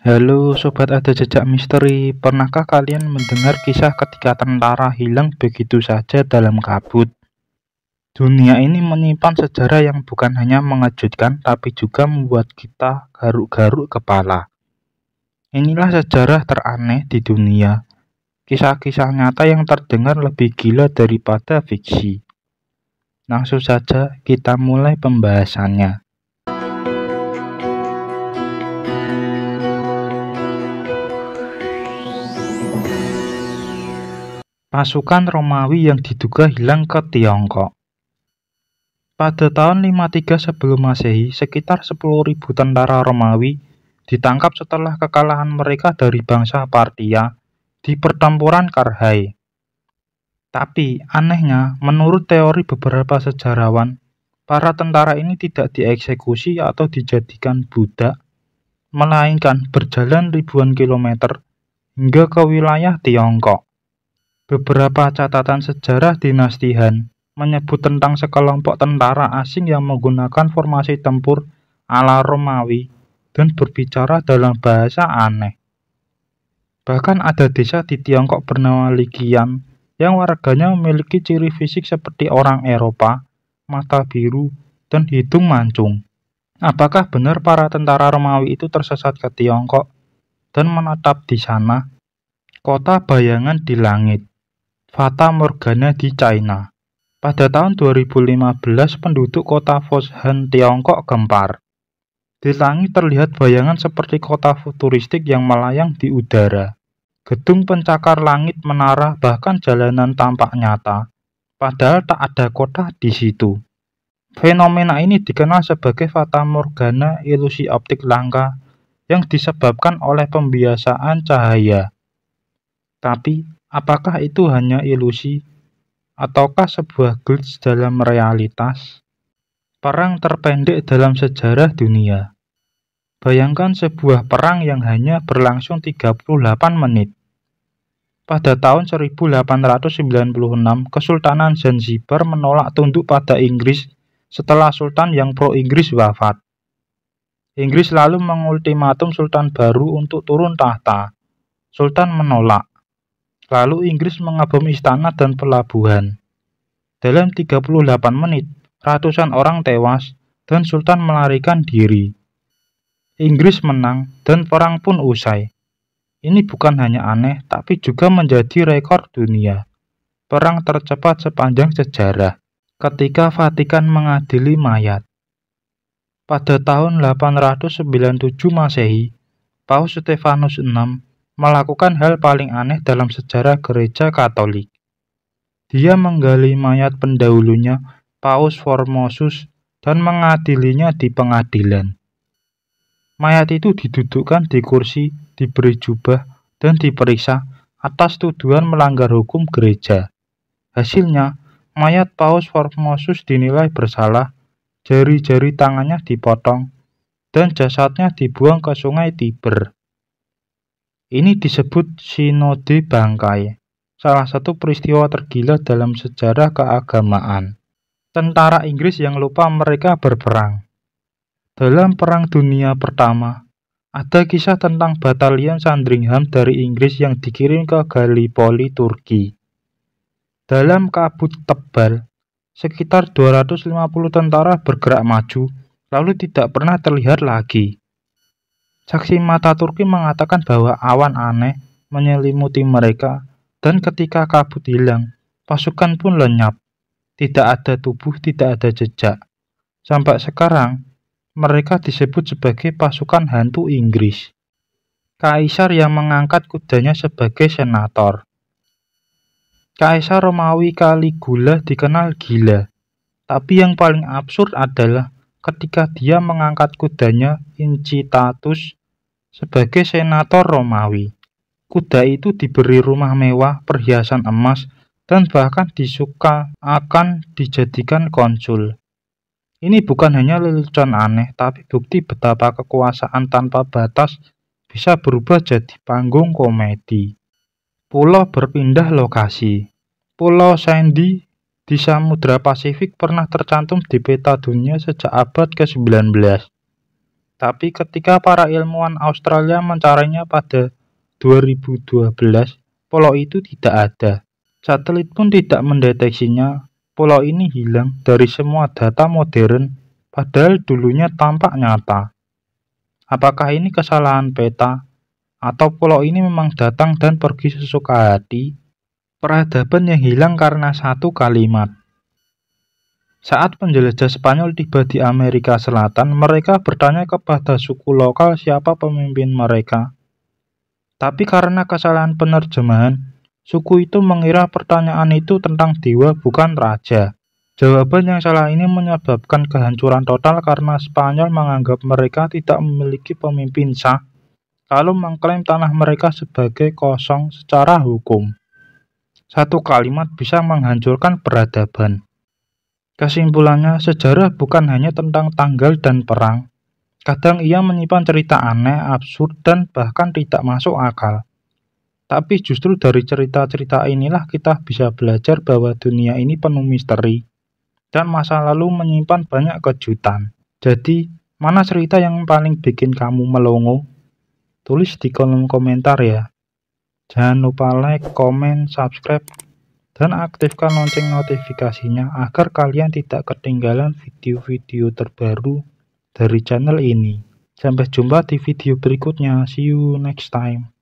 Halo Sobat Ada Jejak Misteri, pernahkah kalian mendengar kisah ketika tentara hilang begitu saja dalam kabut? Dunia ini menyimpan sejarah yang bukan hanya mengejutkan, tapi juga membuat kita garuk-garuk kepala. Inilah sejarah teraneh di dunia, kisah-kisah nyata yang terdengar lebih gila daripada fiksi. Langsung saja kita mulai pembahasannya. Pasukan Romawi yang diduga hilang ke Tiongkok. Pada tahun 53 sebelum Masehi, sekitar 10.000 tentara Romawi ditangkap setelah kekalahan mereka dari bangsa Parthia di pertempuran Karhai. Tapi anehnya, menurut teori beberapa sejarawan, para tentara ini tidak dieksekusi atau dijadikan budak, melainkan berjalan ribuan kilometer hingga ke wilayah Tiongkok. Beberapa catatan sejarah dinasti Han menyebut tentang sekelompok tentara asing yang menggunakan formasi tempur ala Romawi dan berbicara dalam bahasa aneh. Bahkan ada desa di Tiongkok bernama Liqian yang warganya memiliki ciri fisik seperti orang Eropa, mata biru, dan hidung mancung. Apakah benar para tentara Romawi itu tersesat ke Tiongkok dan menetap di sana? Kota bayangan di langit, Fata Morgana di China. Pada tahun 2015, penduduk kota Foshan, Tiongkok gempar. Di langit terlihat bayangan seperti kota futuristik yang melayang di udara. Gedung pencakar langit, menara, bahkan jalanan tampak nyata, padahal tak ada kota di situ. Fenomena ini dikenal sebagai Fata Morgana, ilusi optik langka yang disebabkan oleh pembiasaan cahaya. Tapi, apakah itu hanya ilusi, ataukah sebuah glitch dalam realitas? Perang terpendek dalam sejarah dunia. Bayangkan sebuah perang yang hanya berlangsung 38 menit. Pada tahun 1896, Kesultanan Zanzibar menolak tunduk pada Inggris setelah Sultan yang pro-Inggris wafat. Inggris lalu mengultimatum Sultan baru untuk turun tahta. Sultan menolak. Lalu Inggris mengebom istana dan pelabuhan. Dalam 38 menit, ratusan orang tewas dan Sultan melarikan diri. Inggris menang dan perang pun usai. Ini bukan hanya aneh, tapi juga menjadi rekor dunia. Perang tercepat sepanjang sejarah. Ketika Vatikan mengadili mayat. Pada tahun 897 Masehi, Paus Stefanus VI melakukan hal paling aneh dalam sejarah Gereja Katolik. Dia menggali mayat pendahulunya, Paus Formosus, dan mengadilinya di pengadilan. Mayat itu didudukkan di kursi, diberi jubah, dan diperiksa atas tuduhan melanggar hukum gereja. Hasilnya, mayat Paus Formosus dinilai bersalah, jari-jari tangannya dipotong, dan jasadnya dibuang ke sungai Tiber. Ini disebut Sinode Bangkai, salah satu peristiwa tergila dalam sejarah keagamaan. Tentara Inggris yang lupa mereka berperang. Dalam Perang Dunia Pertama, ada kisah tentang batalion Sandringham dari Inggris yang dikirim ke Gallipoli, Turki. Dalam kabut tebal, sekitar 250 tentara bergerak maju, lalu tidak pernah terlihat lagi. Saksi mata Turki mengatakan bahwa awan aneh menyelimuti mereka, dan ketika kabut hilang, pasukan pun lenyap. Tidak ada tubuh, tidak ada jejak. Sampai sekarang, mereka disebut sebagai pasukan hantu Inggris. Kaisar yang mengangkat kudanya sebagai senator. Kaisar Romawi Caligula dikenal gila, tapi yang paling absurd adalah ketika dia mengangkat kudanya Incitatus sebagai senator Romawi. Kuda itu diberi rumah mewah, perhiasan emas, dan bahkan disuka akan dijadikan konsul. Ini bukan hanya lelucon aneh, tapi bukti betapa kekuasaan tanpa batas bisa berubah jadi panggung komedi. Pulau berpindah lokasi. Pulau Sandy di Samudra Pasifik pernah tercantum di peta dunia sejak abad ke-19. Tapi ketika para ilmuwan Australia mencarinya pada 2012, pulau itu tidak ada. Satelit pun tidak mendeteksinya. Pulau ini hilang dari semua data modern, padahal dulunya tampak nyata. Apakah ini kesalahan peta? Atau pulau ini memang datang dan pergi sesuka hati? Peradaban yang hilang karena satu kalimat. Saat penjelajah Spanyol tiba di Amerika Selatan, mereka bertanya kepada suku lokal siapa pemimpin mereka. Tapi karena kesalahan penerjemahan, suku itu mengira pertanyaan itu tentang dewa bukan raja. Jawaban yang salah ini menyebabkan kehancuran total karena Spanyol menganggap mereka tidak memiliki pemimpin sah, lalu mengklaim tanah mereka sebagai kosong secara hukum. Satu kalimat bisa menghancurkan peradaban. Kesimpulannya, sejarah bukan hanya tentang tanggal dan perang. Kadang ia menyimpan cerita aneh, absurd, dan bahkan tidak masuk akal. Tapi justru dari cerita-cerita inilah kita bisa belajar bahwa dunia ini penuh misteri, dan masa lalu menyimpan banyak kejutan. Jadi, mana cerita yang paling bikin kamu melongo? Tulis di kolom komentar ya. Jangan lupa like, komen, subscribe, dan aktifkan lonceng notifikasinya agar kalian tidak ketinggalan video-video terbaru dari channel ini. Sampai jumpa di video berikutnya. See you next time.